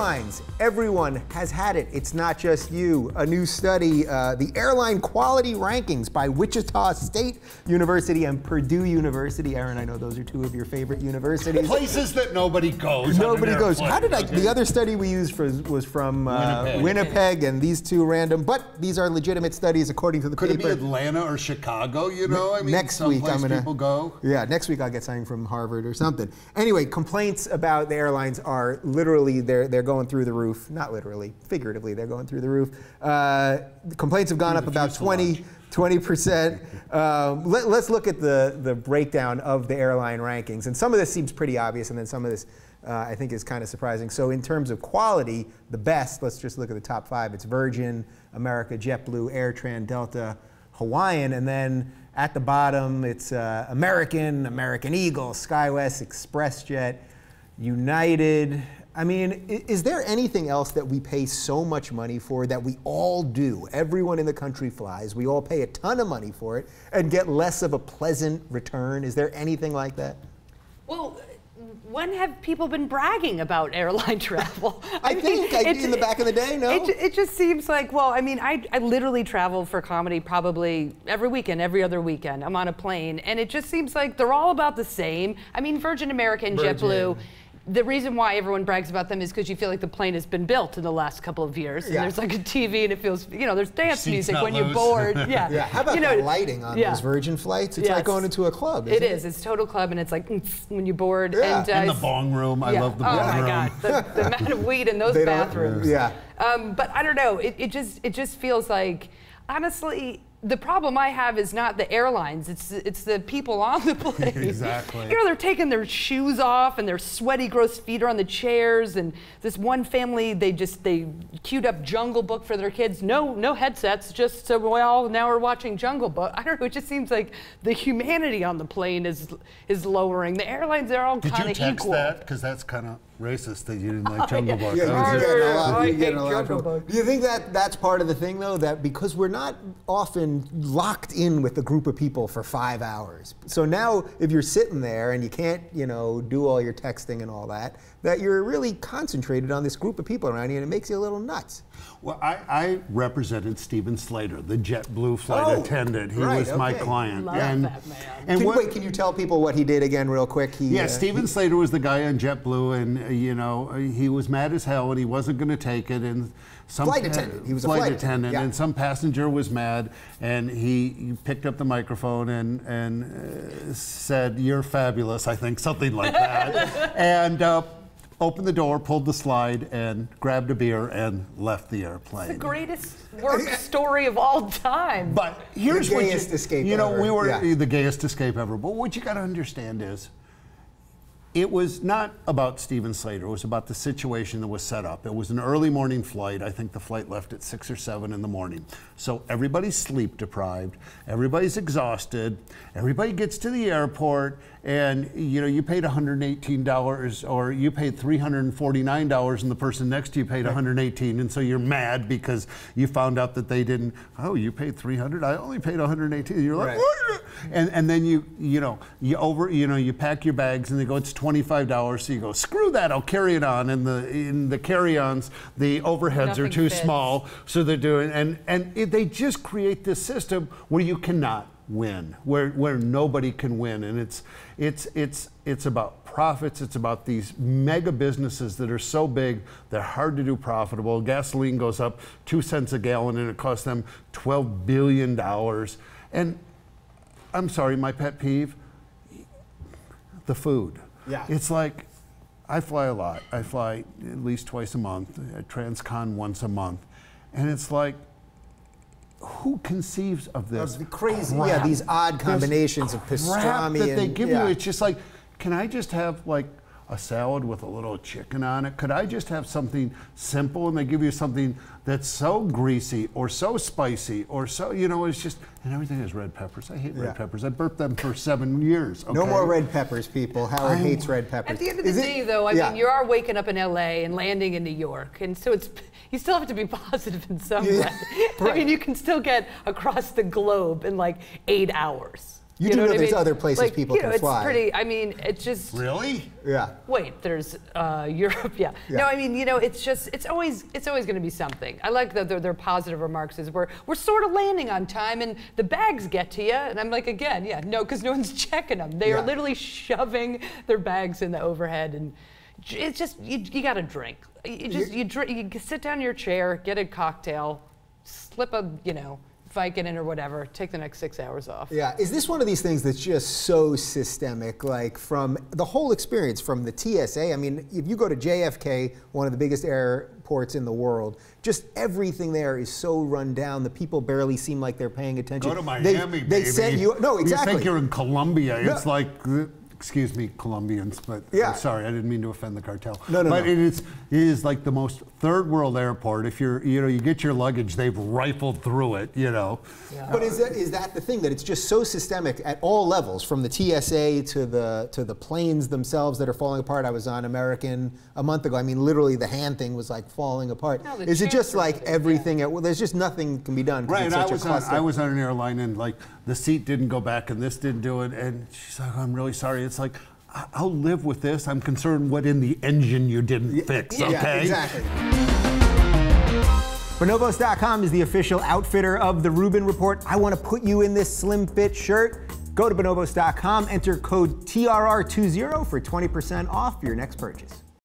Airlines, everyone has had it. It's not just you. A new study, the Airline Quality Rankings by Wichita State University and Purdue University. Erin, I know those are two of your favorite universities. Places that nobody goes. Nobody goes. How did the other study we used was from Winnipeg, and these two random, but these are legitimate studies according to the paper. Could it be Atlanta or Chicago, you know? I mean, next week I'm gonna, people go. Yeah, next week I'll get something from Harvard or something. Anyway, complaints about the airlines are literally, they're going through the roof. Not literally, figuratively, they're going through the roof. Complaints have gone up about 20%. Let's look at the breakdown of the airline rankings. And some of this seems pretty obvious, and then some of this I think is kind of surprising. So in terms of quality, the best, let's just look at the top 5. It's Virgin America, JetBlue, AirTran, Delta, Hawaiian, and then at the bottom it's American, American Eagle, SkyWest, ExpressJet, United. I mean, is there anything else that we pay so much money for that we all do? Everyone in the country flies. We all pay a ton of money for it and get less of a pleasant return. Is there anything like that? Well, when have people been bragging about airline travel? I think in the back of the day, no? It just seems like, well, I mean, I literally travel for comedy probably every weekend, every other weekend. I'm on a plane, and it just seems like they're all about the same. I mean, Virgin America and JetBlue, the reason why everyone brags about them is because you feel like the plane has been built in the last couple of years. And there's like a TV and it feels, you know, there's dance music when you're bored. Yeah. How about the lighting on those Virgin flights? It's like going into a club, isn't it? It is. It's total club, and it's like when you're bored. Yeah. And, the bong room. I love the bong room. Oh my God. The amount of weed in those bathrooms. But I don't know. It just feels like, honestly, the problem I have is not the airlines, it's the people on the plane. Exactly. You know, they're taking their shoes off and their sweaty, gross feet are on the chairs, and this one family, they queued up Jungle Book for their kids. No headsets, just so now we're watching Jungle Book. I don't know, it just seems like the humanity on the plane is lowering. The airlines are all kind of equal. Did you text that? Because that's kind of racist that you didn't like Jungle Book. Yeah, you're getting a lot of trouble. Do you think that's part of the thing, though, that because we're not often locked in with a group of people for 5 hours, so now if you're sitting there and you can't, you know, do all your texting and all that, that you're really concentrated on this group of people around you, and it makes you a little nuts. Well, I represented Stephen Slater, the JetBlue flight attendant. He was my client. Love that man. Wait, can you tell people what he did again real quick? Stephen Slater was the guy on JetBlue, and you know, he was mad as hell, and he wasn't going to take it. And some flight attendant. He was a flight attendant, and some passenger was mad, and he picked up the microphone and said, "You're fabulous," I think, something like that, and opened the door, pulled the slide, and grabbed a beer and left the airplane. It's the greatest work story of all time. But here's the gayest escape you know, ever. we were the gayest escape ever. But what you got to understand is, it was not about Stephen Slater. It was about the situation that was set up. It was an early morning flight. I think the flight left at 6 or 7 in the morning. So everybody's sleep deprived. Everybody's exhausted. Everybody gets to the airport, and you know, you paid $118, or you paid $349, and the person next to you paid $118, and so you're mad because you found out that they didn't. Oh, you paid $300. I only paid $118. You're like, what? And then you pack your bags, and they go, it's $25. So you go, screw that, I'll carry it on. And in the carry-ons, the overheads are too small, so they're doing, and they just create this system where you cannot win, where nobody can win, and it's about profits. It's about these mega businesses that are so big they're hard to do profitable. Gasoline goes up 2 cents a gallon, and it costs them $12 billion. And I'm sorry, my pet peeve, the food. Yeah. It's like, I fly a lot. I fly at least twice a month, Transcon once a month. And it's like, who conceives of this? Crazy, crap? these odd combinations of pastrami that they give you. It's just like, can I just have like a salad with a little chicken on it? Could I just have something simple? And they give you something that's so greasy or so spicy or so, you know, it's just, and everything has red peppers. I hate red peppers. I burped them for 7 years. Okay? No more red peppers, people. Howard hates red peppers. At the end of the day, though, I mean, you are waking up in LA and landing in New York, and so you still have to be positive in some way. I mean, you can still get across the globe in like 8 hours. You do know know what I there's mean? other places like, people can it's fly. Pretty. I mean, it's just. Really? Yeah. Wait, there's Europe. Yeah. No, I mean, it's always going to be something. I like their positive remarks is we're sort of landing on time and the bags get to you, and I'm like, again, yeah, no, because no one's checking them. They are literally shoving their bags in the overhead, and it's just you got to drink. You sit down in your chair, get a cocktail, slip a Vicodin or whatever, take the next 6 hours off. Yeah, is this one of these things that's just so systemic, like from the whole experience, from the TSA? I mean, if you go to JFK, one of the biggest airports in the world, just everything there is so run down. The people barely seem like they're paying attention. Go to Miami, they baby. send you, no, exactly. You think you're in Colombia. No. It's like, excuse me, Colombians, but I'm sorry, I didn't mean to offend the cartel. No. It is like the most third world airport. If you get your luggage, they've rifled through it, Yeah. But is that the thing, that it's just so systemic at all levels, from the TSA to the planes themselves that are falling apart? I was on American a month ago. I mean, literally the hand thing was like falling apart. No, is it just like everything? Well, there's just nothing can be done. Right, it's such I was on an airline and like the seat didn't go back and this didn't do it, and she's like, I'm really sorry. It's like, I'll live with this. I'm concerned what in the engine you didn't fix, okay? Yeah, exactly. Bonobos.com is the official outfitter of the Rubin Report. I want to put you in this slim fit shirt. Go to bonobos.com, enter code TRR20 for 20% off your next purchase.